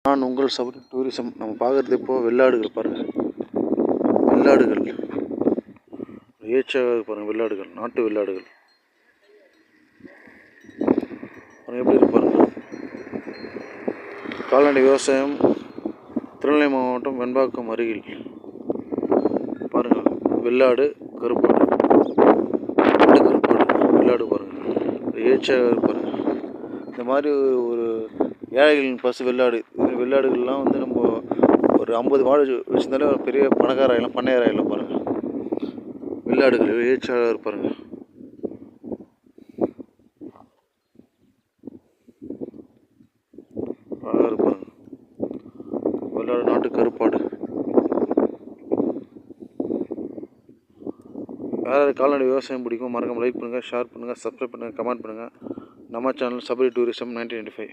நான் உங்கள் சபரி டூரிசம். நம்ம பார்க்குறது இப்போது வெள்ளாடுகள் பாருங்கள். வெள்ளாடுகள் ஏச்சாக பாருங்கள். வெள்ளாடுகள், நாட்டு வெள்ளாடுகள் பாருங்கள், எப்படி இருக்கு பாருங்கள். கால்நடை விவசாயம் திருநெல்வேலி மாவட்டம் வெண்பாக்கம் அருகில் பாருங்கள். வெள்ளாடு, கருப்பாடு, வெள்ளாடு பாருங்கள், ஏச்சாக பாருங்கள். இந்த மாதிரி ஒரு ஏழைகளின் பசு வெள்ளாடு. வெள்ளாடுகள்லாம் வந்து நம்ம ஒரு 50 மாடு வச்சுருந்தாலே ஒரு பெரிய பணக்கார ஆகிடலாம், பண்ணையார் ஆகிடலாம் பாருங்கள். வெள்ளாடுகள் ஏச்சாக பாருங்கள். அழகாக இருப்பாருங்க. வெள்ளாடு, நாட்டு கருப்பாடு. யாராவது கால்நடை விவசாயம் பிடிக்கும் மறக்காம லைக் பண்ணுங்கள், ஷேர் பண்ணுங்கள், சப்ஸ்கிரைப் பண்ணுங்கள், கமெண்ட் பண்ணுங்கள். நம்ம சேனல் சபரி டூரிசம் 1995.